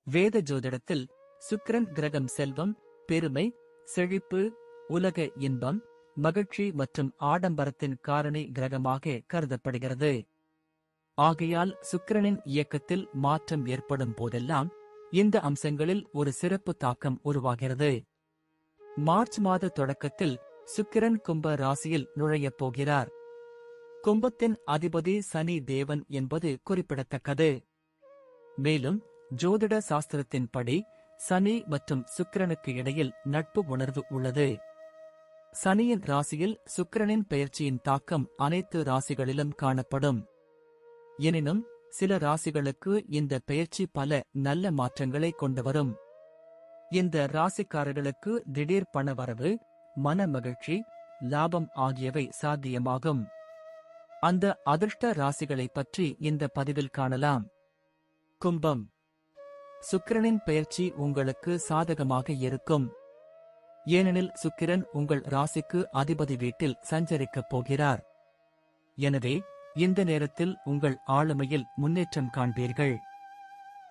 வேத ஜோதிடத்தில் சுக்கிரன் கிரகம் செல்வம், பெருமை, செழிப்பு, உலக இன்பம், மகிழ்ச்சி மற்றும் ஆடம்பரத்தின் காரணி கிரகமாக கருதப்படுகிறது. ஆகையால் சுக்கிரனின் இயக்கத்தில் மாற்றம் ஏற்படும் போதெல்லாம் இந்த அம்சங்களில் ஒரு சிறப்பு தாக்கம் உருவாகிறது. மார்ச் மாத தொடக்கத்தில் சுக்கிரன் கும்ப ராசியில் நுழையப் போகிறார். கும்பத்தின் அதிபதி சனி தேவன் என்பது குறிப்பிடத்தக்கது. மேலும் ஜோதிட சாஸ்திரத்தின்படி சனி மற்றும் சுக்கிரனுக்கு இடையில் நட்பு உணர்வு உள்ளது. சனியின் ராசியில் சுக்கிரனின் பெயர்ச்சியின் தாக்கம் அனைத்து ராசிகளிலும் காணப்படும். எனினும் சில ராசிகளுக்கு இந்த பெயர்ச்சி பல நல்ல மாற்றங்களை கொண்டுவரும். இந்த ராசிக்காரர்களுக்கு திடீர் பண வரவு, மன மகிழ்ச்சி, லாபம் ஆகியவை சாத்தியமாகும். அந்த அதிர்ஷ்ட ராசிகளை பற்றி இந்த பதிவில் காணலாம். கும்பம். சுக்கிரனின் பெயர்ச்சி உங்களுக்கு சாதகமாக இருக்கும். ஏனெனில் சுக்கிரன் உங்கள் ராசிக்கு அதிபதி வீட்டில் சஞ்சரிக்கப் போகிறார். எனவே இந்த நேரத்தில் உங்கள் ஆளுமையில் முன்னேற்றம் காண்பீர்கள்.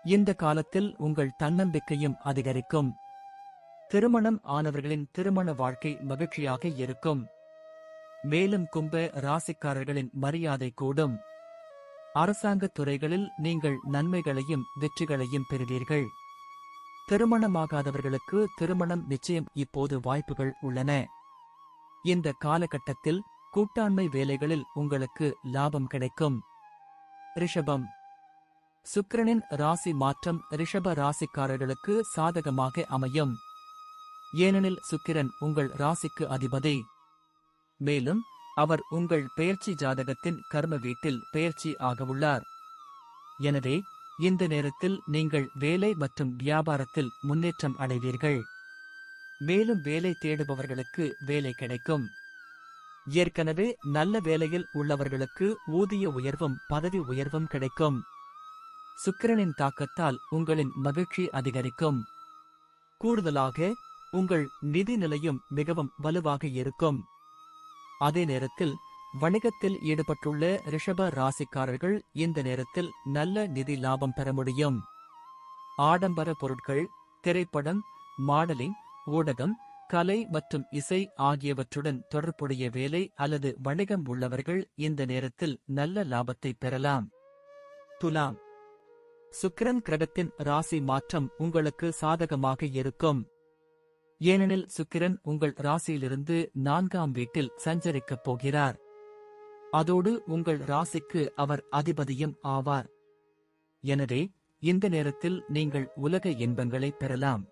இந்த காலத்தில் உங்கள் தன்னம்பிக்கையும் அதிகரிக்கும். திருமணம் ஆனவர்களின் திருமண வாழ்க்கை மகிழ்ச்சியாக இருக்கும். மேலும் கும்ப ராசிக்காரர்களின் மரியாதை கூடும். அரசாங்க துறைகளில் நீங்கள் நன்மைகளையும் வெற்றிகளையும் பெறுவீர்கள். திருமணமாகாதவர்களுக்கு திருமணம் நிச்சயம் இப்போது வாய்ப்புகள் உள்ளன. இந்த காலகட்டத்தில் கூட்டாண்மை வேலைகளில் உங்களுக்கு லாபம் கிடைக்கும். ரிஷபம். சுக்கிரனின் ராசி மாற்றம் ரிஷப ராசிக்காரர்களுக்கு சாதகமாக அமையும். ஏனெனில் சுக்கிரன் உங்கள் ராசிக்கு அதிபதி. மேலும் அவர் உங்கள் பெயர்ச்சி ஜாதகத்தின் கர்ம வீட்டில் பெயர்ச்சி ஆகவுள்ளார். எனவே இந்த நேரத்தில் நீங்கள் வேலை மற்றும் வியாபாரத்தில் முன்னேற்றம் அடைவீர்கள். மேலும் வேலை தேடுபவர்களுக்கு வேலை கிடைக்கும். ஏற்கனவே நல்ல வேலையில் உள்ளவர்களுக்கு ஊதிய உயர்வும் பதவி உயர்வும் கிடைக்கும். சுக்கிரனின் தாக்கத்தால் உங்களின் மகிழ்ச்சி அதிகரிக்கும். கூடுதலாக உங்கள் நிதி நிலையும் மிகவும் வலுவாக இருக்கும். அதே நேரத்தில் வணிகத்தில் ஈடுபட்டுள்ள ரிஷப ராசிக்காரர்கள் இந்த நேரத்தில் நல்ல நிதி லாபம் பெற முடியும். ஆடம்பர பொருட்கள், திரைப்படம், மாடலிங், ஊடகம், கலை மற்றும் இசை ஆகியவற்றுடன் தொடர்புடைய வேலை அல்லது வணிகம் உள்ளவர்கள் இந்த நேரத்தில் நல்ல லாபத்தை பெறலாம். துலாம். சுக்கிரன் கிரகத்தின் ராசி மாற்றம் உங்களுக்கு சாதகமாக இருக்கும். ஏனெனில் சுக்கிரன் உங்கள் ராசியிலிருந்து 4ஆம் வீட்டில் சஞ்சரிக்கப் போகிறார். அதோடு உங்கள் ராசிக்கு அவர் அதிபதியும் ஆவார். எனவே இந்த நேரத்தில் நீங்கள் உலக இன்பங்களை பெறலாம்.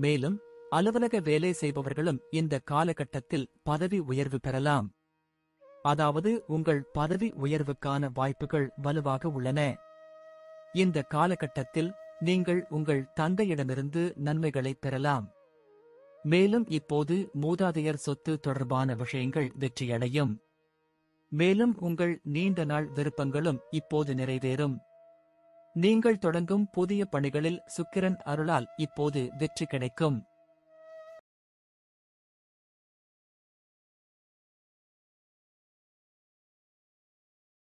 மேலும் அலுவலக வேலை செய்பவர்களும் இந்த காலகட்டத்தில் பதவி உயர்வு பெறலாம். அதாவது உங்கள் பதவி உயர்வுக்கான வாய்ப்புகள் வலுவாக உள்ளன. இந்த காலகட்டத்தில் நீங்கள் உங்கள் தந்தையிடமிருந்து நன்மைகளை பெறலாம். மேலும் இப்போது மூதாதையர் சொத்து தொடர்பான விஷயங்கள் வெற்றியடையும். மேலும் உங்கள் நீண்ட நாள் விருப்பங்களும் இப்போது நிறைவேறும். நீங்கள் தொடங்கும் புதிய பணிகளில் சுக்கிரன் அருளால் இப்போது வெற்றி கிடைக்கும்.